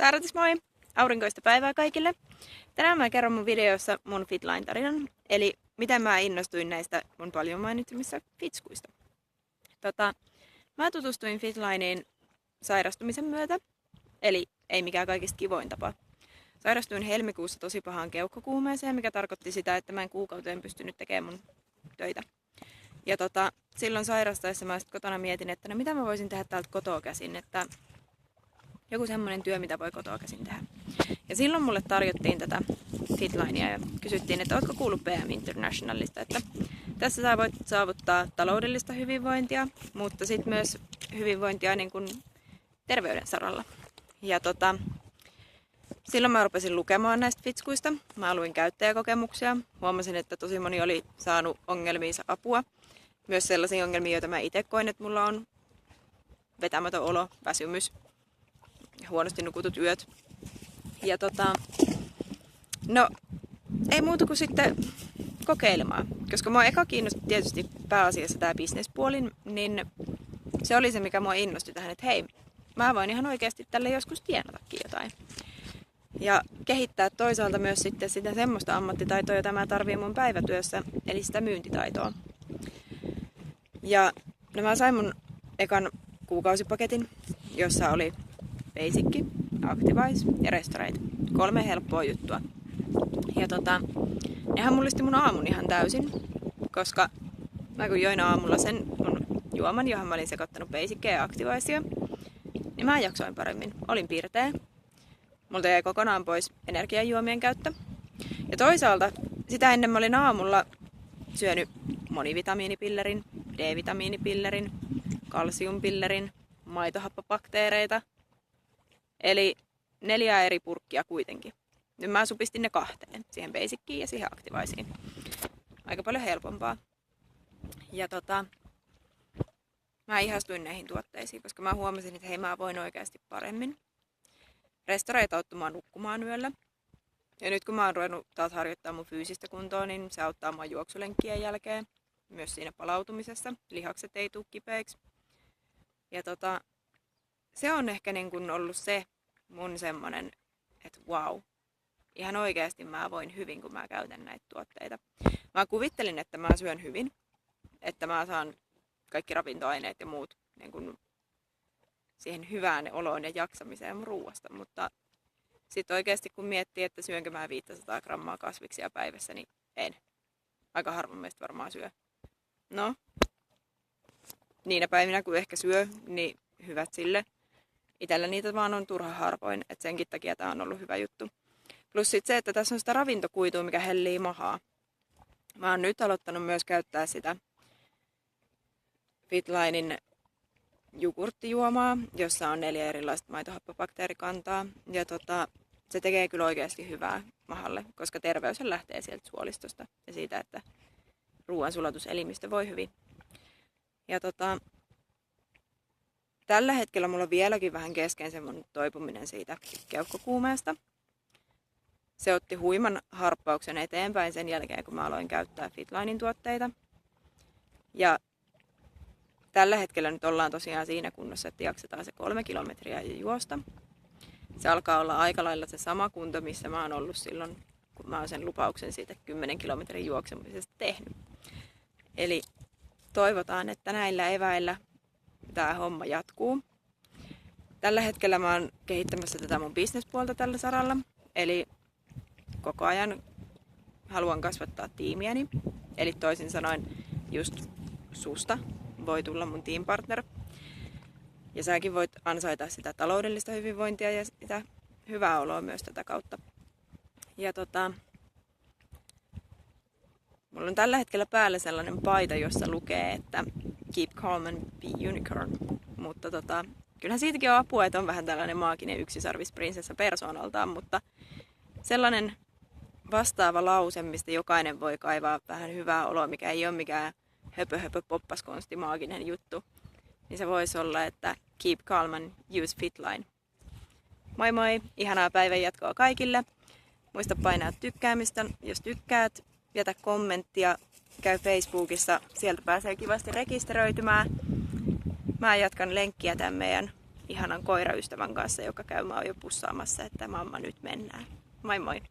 Saaratis moi! Aurinkoista päivää kaikille! Tänään mä kerron mun videossa mun Fitline-tarinan, eli miten mä innostuin näistä mun paljon mainitsemissa fitskuista. Mä tutustuin Fitlineen sairastumisen myötä, eli ei mikään kaikista kivoin tapa. Sairastuin helmikuussa tosi pahaan keuhkokuumeeseen, mikä tarkoitti sitä, että mä en kuukauteen pystynyt tekemään mun töitä. Ja silloin sairastaessa mä sitten kotona mietin, että no mitä mä voisin tehdä täältä kotoa käsin, että joku semmoinen työ, mitä voi kotoa käsin tehdä. Ja silloin mulle tarjottiin tätä Fitlinea ja kysyttiin, että ootko kuullut PM Internationalista, että tässä sä voit saavuttaa taloudellista hyvinvointia, mutta sitten myös hyvinvointia niin kuin terveyden saralla. Ja silloin mä rupesin lukemaan näistä fitskuista. Mä luin käyttäjäkokemuksia. Huomasin, että tosi moni oli saanut ongelmiinsa apua. Myös sellaisia ongelmia, joita mä itse koin, että mulla on vetämätön olo, väsymys, huonosti nukutut yöt. Ja no ei muuta kuin sitten kokeilemaan. Koska mua eka kiinnosti tietysti pääasiassa tää bisnespuoli, niin se oli se, mikä mua innosti tähän, että hei, mä voin ihan oikeasti tälle joskus tienatakin jotain. Ja kehittää toisaalta myös sitten sitä semmoista ammattitaitoa, jota mä tarviin mun päivätyössä, eli sitä myyntitaitoa. Ja no mä sain mun ekan kuukausipaketin, jossa oli Basic, Activise ja Restorate. 3 helppoa juttua. Ja nehän mullisti mun aamun ihan täysin, koska mä kun join aamulla sen mun juoman, johon mä olin sekoittanut Basicia ja Activisea, niin mä jaksoin paremmin. Olin pirteä. Multa jäi kokonaan pois energiajuomien käyttö. Ja toisaalta sitä ennen mä olin aamulla syönyt monivitamiinipillerin, D-vitamiinipillerin, kalsiumpillerin, maitohappobakteereita. Eli 4 eri purkkia kuitenkin. Nyt mä supistin ne 2, siihen Basiciin ja siihen Activiseen. Aika paljon helpompaa. Ja mä ihastuin näihin tuotteisiin, koska mä huomasin, että hei, mä voin oikeasti paremmin. Restorate auttoi mua nukkumaan yöllä. Ja nyt kun mä oon ruvennut taas harjoittaa mun fyysistä kuntoa, niin se auttaa mua juoksulenkkien jälkeen. Myös siinä palautumisessa. Lihakset ei tule kipeiksi. Ja se on ehkä niin kun ollut se mun semmonen, että wow, ihan oikeasti mä voin hyvin, kun mä käytän näitä tuotteita. Mä kuvittelin, että mä syön hyvin, että mä saan kaikki ravintoaineet ja muut niin kun siihen hyvään oloon ja jaksamiseen mun ruuasta, mutta sitten oikeasti kun miettii, että syönkö mä 500 grammaa kasviksia päivässä, niin en. Aika harvoin meistä varmaan syö. No, niinä päivinä kun ehkä syö, niin hyvät sille. Itellä niitä vaan on turha harvoin, että senkin takia tää on ollut hyvä juttu. Plus sit se, että tässä on sitä ravintokuitua, mikä hellii mahaa. Mä oon nyt aloittanut myös käyttää sitä Fitlinein jogurttijuomaa, jossa on 4 erilaista maitohappobakteerikantaa. Ja se tekee kyllä oikeasti hyvää mahalle, koska terveys lähtee sieltä suolistosta ja siitä, että ruoansulatuselimistö voi hyvin. Ja tällä hetkellä mulla on vieläkin vähän kesken se mun toipuminen siitä keuhkokuumeesta. Se otti huiman harppauksen eteenpäin sen jälkeen, kun mä aloin käyttää Fitlinein tuotteita. Ja tällä hetkellä nyt ollaan tosiaan siinä kunnossa, että jaksetaan se 3 kilometriä ja juosta. Se alkaa olla aika lailla se sama kunto, missä mä oon ollut silloin, kun mä oon sen lupauksen siitä 10 kilometrin juoksemisesta tehnyt. Eli toivotaan, että näillä eväillä tämä homma jatkuu. Tällä hetkellä mä oon kehittämässä tätä mun bisnespuolta tällä saralla. Eli koko ajan haluan kasvattaa tiimiäni. Eli toisin sanoen just susta voi tulla mun teampartner. Ja säkin voit ansaita sitä taloudellista hyvinvointia ja sitä hyvää oloa myös tätä kautta. Ja mulla on tällä hetkellä päällä sellainen paita, jossa lukee, että keep calm and be unicorn. Mutta kyllähän siitäkin on apua, että on vähän tällainen maaginen yksisarvisprinsessa persoonaltaan, mutta sellainen vastaava lause, mistä jokainen voi kaivaa vähän hyvää oloa, mikä ei ole mikään höpö poppaskonsti maaginen juttu, niin se voisi olla, että keep calm and use Fitline. Moi moi, ihanaa päivän jatkoa kaikille. Muista painaa tykkäämistä, jos tykkäät, jätä kommenttia, käy Facebookissa, sieltä pääsee kivasti rekisteröitymään. Mä jatkan lenkkiä tämän meidän ihanan koiraystävän kanssa, joka käy mua jo pussaamassa, että mamma nyt mennään. Moi moi!